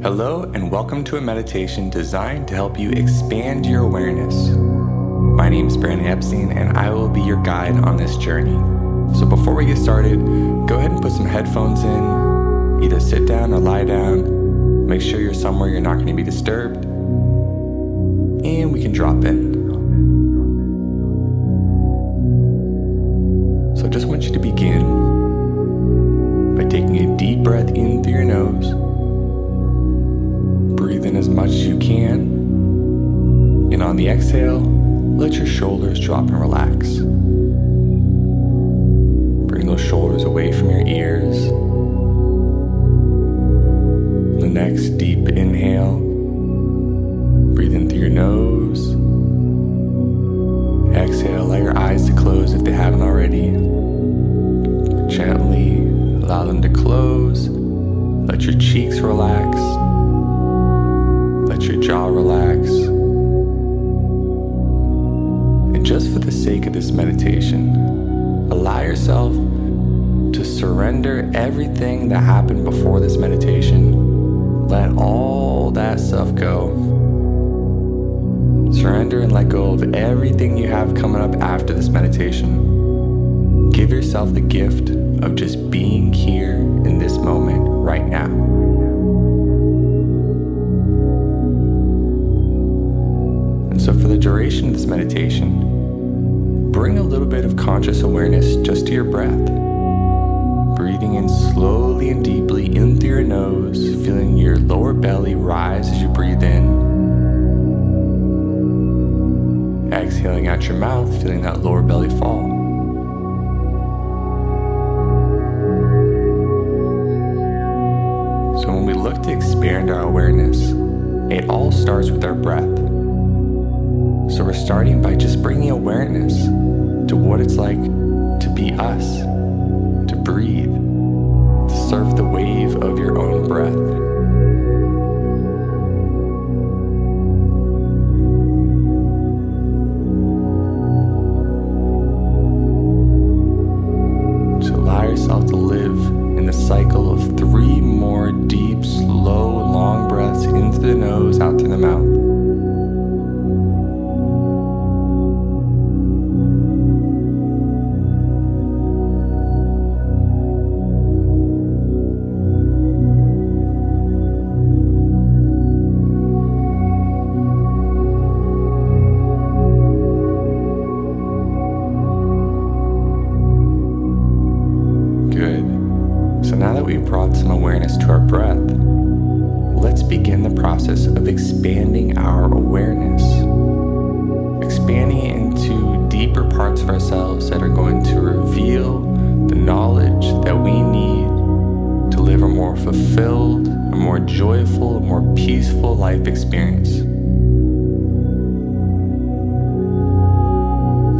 Hello and welcome to a meditation designed to help you expand your awareness. My name is Epstein and I will be your guide on this journey. So before we get started, go ahead and put some headphones in, either sit down or lie down, make sure you're somewhere you're not going to be disturbed, and we can drop in. So I just want you to begin by taking a deep breath in through your nose. Breathe in as much as you can, and on the exhale, let your shoulders drop and relax. Bring those shoulders away from your ears. The next, deep inhale. Breathe in through your nose. Exhale, allow your eyes to close if they haven't already. Gently allow them to close. Let your cheeks relax. Let your jaw relax. And just for the sake of this meditation, allow yourself to surrender everything that happened before this meditation. Let all that stuff go. Surrender and let go of everything you have coming up after this meditation. Give yourself the gift of just being here in this moment right now. So for the duration of this meditation, bring a little bit of conscious awareness just to your breath. Breathing in slowly and deeply in through your nose, feeling your lower belly rise as you breathe in. Exhaling out your mouth, feeling that lower belly fall. So when we look to expand our awareness, it all starts with our breath. So we're starting by just bringing awareness to what it's like to be us, to breathe, to surf the wave of your own breath. To allow yourself to live in the cycle of 3 more deep, slow, long breaths in through the nose, out through the mouth. So now that we've brought some awareness to our breath, let's begin the process of expanding our awareness. Expanding it into deeper parts of ourselves that are going to reveal the knowledge that we need to live a more fulfilled, a more joyful, a more peaceful life experience.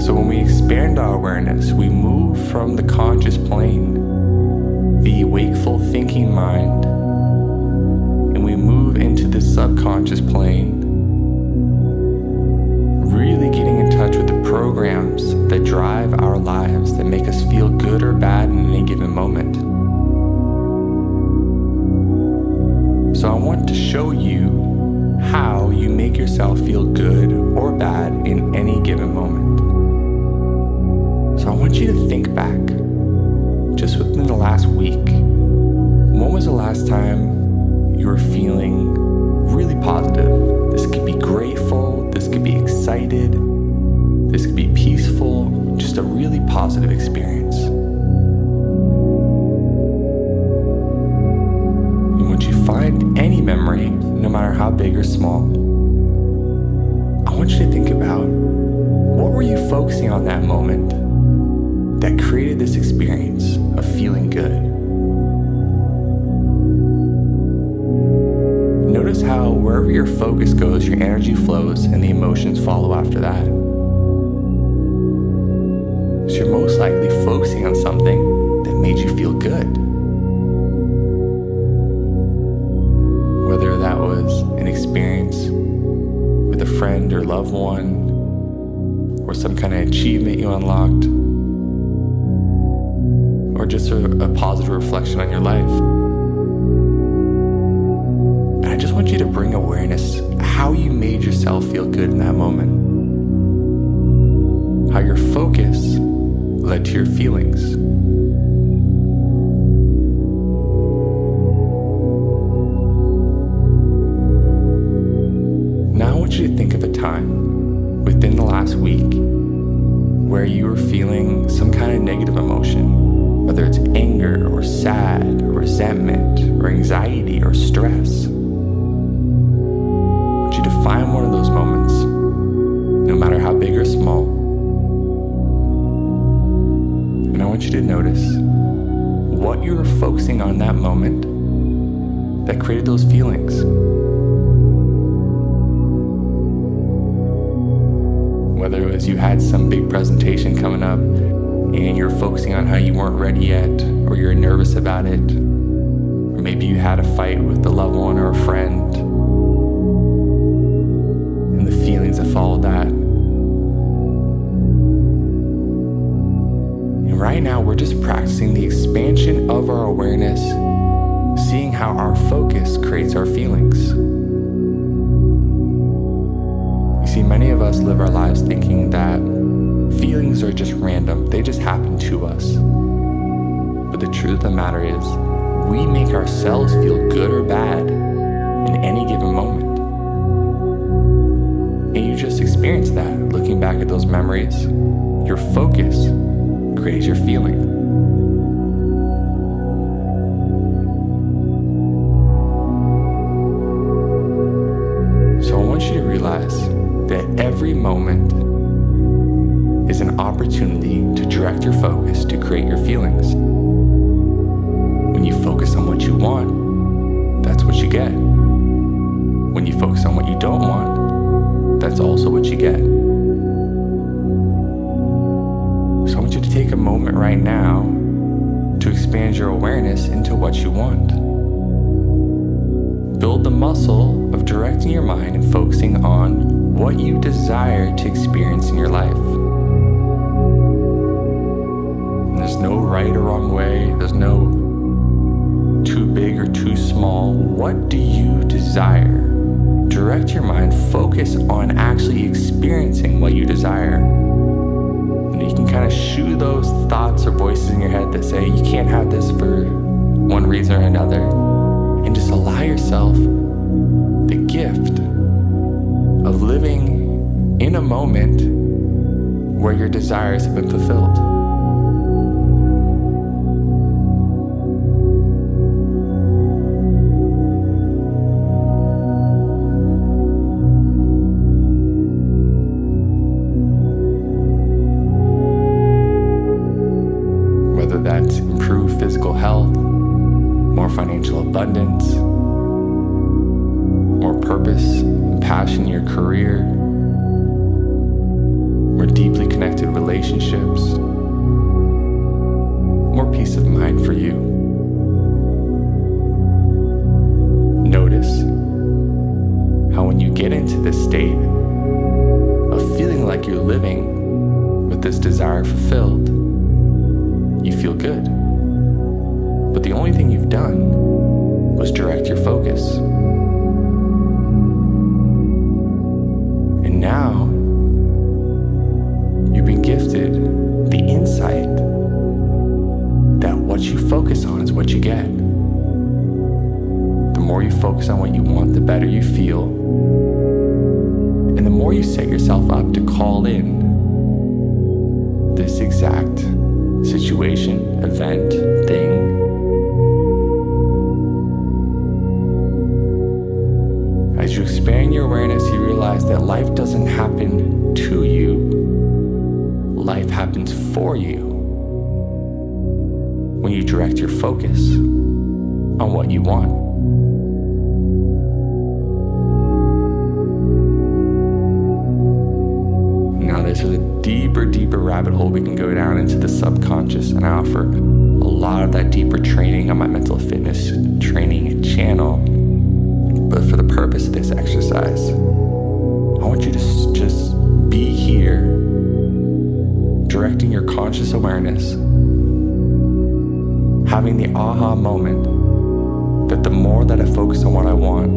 So when we expand our awareness, we move from the conscious plane, the wakeful thinking mind, and we move into the subconscious plane, really getting in touch with the programs that drive our lives, that make us feel good or bad in any given moment. So I want to show you how you make yourself feel good or bad in any given moment. So I want you to think back. Just within the last week, when was the last time you were feeling really positive? This could be grateful, this could be excited, this could be peaceful, just a really positive experience. And once you find any memory, no matter how big or small, I want you to think about, what were you focusing on that moment that created this experience of feeling good? Notice how wherever your focus goes, your energy flows and the emotions follow after that. So you're most likely focusing on something that made you feel good. Whether that was an experience with a friend or loved one, or some kind of achievement you unlocked, or just a positive reflection on your life. And I bring awareness how you made yourself feel good in that moment. How your focus led to your feelings. Now I want you to think of a time within the last week where you were feeling some kind of negative emotion, whether it's anger or sad or resentment or anxiety or stress. I want you to find one of those moments, no matter how big or small. And I want you to notice what you were focusing on that moment that created those feelings. Whether it was you had some big presentation coming up and you're focusing on how you weren't ready yet, or you're nervous about it, or maybe you had a fight with a loved one or a friend, and the feelings that followed that. And right now we're just practicing the expansion of our awareness, seeing how our focus creates our feelings. See, many of us live our lives thinking that feelings are just random. They just happen to us. But the truth of the matter is, we make ourselves feel good or bad in any given moment. And you just experience that. Looking back at those memories, your focus creates your feeling. So I want you to realize that every moment is an opportunity to direct your focus to create your feelings. When you focus on what you want, that's what you get. When you focus on what you don't want, that's also what you get. So I want you to take a moment right now to expand your awareness into what you want. Build the muscle of directing your mind and focusing on what you desire to experience in your life. And there's no right or wrong way. There's no too big or too small. What do you desire? Direct your mind, focus on actually experiencing what you desire. And you can kind of shoo those thoughts or voices in your head that say you can't have this for one reason or another. And just allow yourself the gift of living in a moment where your desires have been fulfilled. Whether that's improved physical health, more financial abundance, more purpose and passion in your career, more deeply connected relationships, more peace of mind for you. Notice how when you get into this state of feeling like you're living with this desire fulfilled, you feel good. But the only thing you've done was direct your focus. And now, you've been gifted the insight that what you focus on is what you get. The more you focus on what you want, the better you feel. And the more you set yourself up to call in this exact situation, event, thing. As you expand your awareness, you realize that life doesn't happen to you. Life happens for you when you direct your focus on what you want. Now this is a deeper rabbit hole we can go down into the subconscious, and I offer a lot of that deeper training on my mental fitness training channel. But for the purpose of this exercise, I want you to just be here, directing your conscious awareness, having the aha moment that the more that I focus on what I want,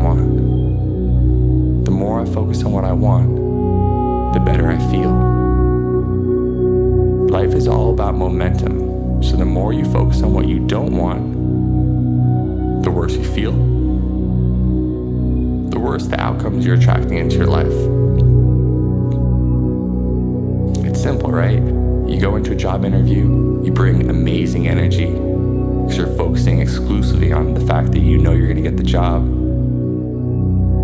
want. The more I focus on what I want, the better I feel. Life is all about momentum, so the more you focus on what you don't want, the worse you feel. The worse the outcomes you're attracting into your life. It's simple, right? You go into a job interview, you bring amazing energy because you're focusing exclusively on the fact that you know you're going to get the job.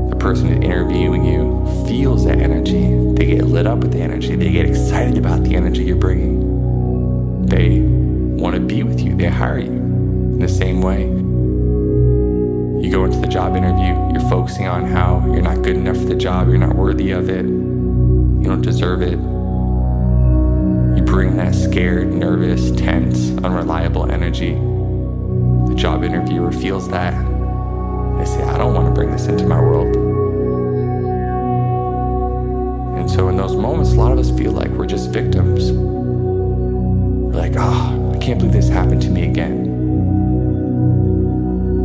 The person interviewing you feels that energy. They get lit up with the energy. They get excited about the energy you're bringing. They want to be with you. They hire you. In the same way, you go into the job interview, you're focusing on how you're not good enough for the job, you're not worthy of it, you don't deserve it. You bring that scared, nervous, tense, unreliable energy. The job interviewer feels that. They say, I don't want to bring this into my world. And so in those moments, a lot of us feel like we're just victims. We're like, I can't believe this happened to me again.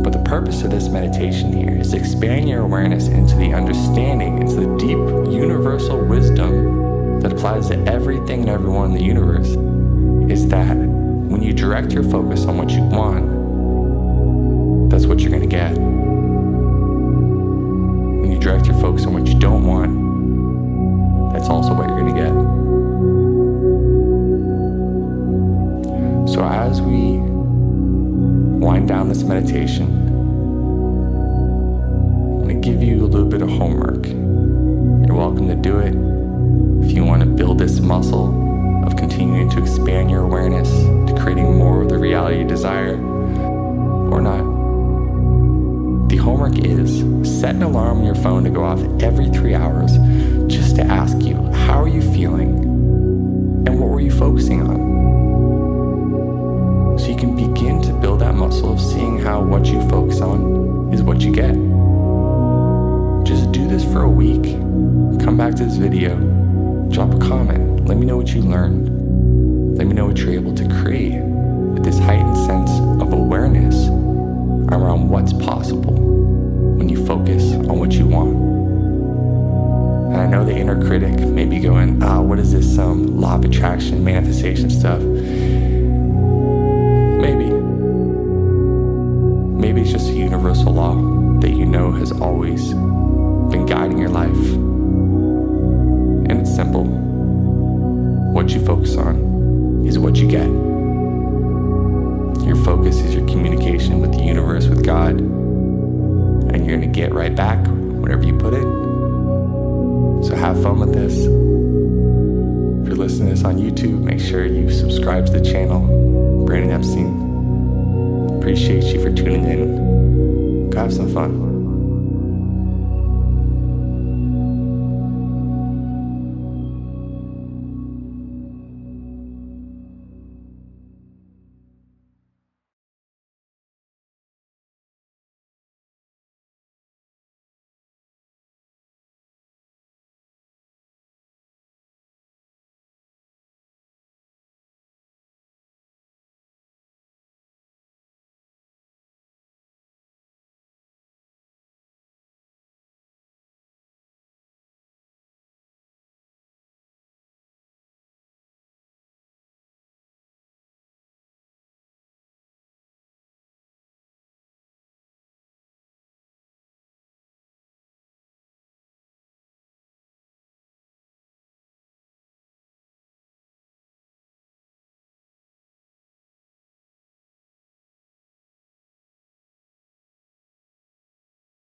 But the purpose of this meditation here is to expand your awareness into the understanding, into the deep universal wisdom that applies to everything and everyone in the universe, is that when you direct your focus on what you want, that's what you're going to get. When you direct your focus on what you don't want, that's also what you're going to get. So as we wind down this meditation, I'm going to give you a little bit of homework. You're welcome to do it. If you want to build this muscle of continuing to expand your awareness to creating more of the reality you desire, or not. The homework is set an alarm on your phone to go off every 3 hours just to ask you, how are you feeling? And what were you focusing on? So you can begin to build that muscle of seeing how what you focus on is what you get. Just do this for a week. Come back to this video. Drop a comment. Let me know what you learned. Let me know what you're able to create with this heightened sense of awareness around what's possible when you focus on what you want. And I know the inner critic may be going, what is this, some law of attraction, manifestation stuff? Maybe. Maybe it's just a universal law that you know has always been guiding your life. And it's simple. What you focus on is what you get. Your focus is your communication with the universe, with God, and you're going to get right back whatever you put in. So have fun with this. If you're listening to this on YouTube, make sure you subscribe to the channel. Brandon Epstein. Appreciate you for tuning in. Go have some fun.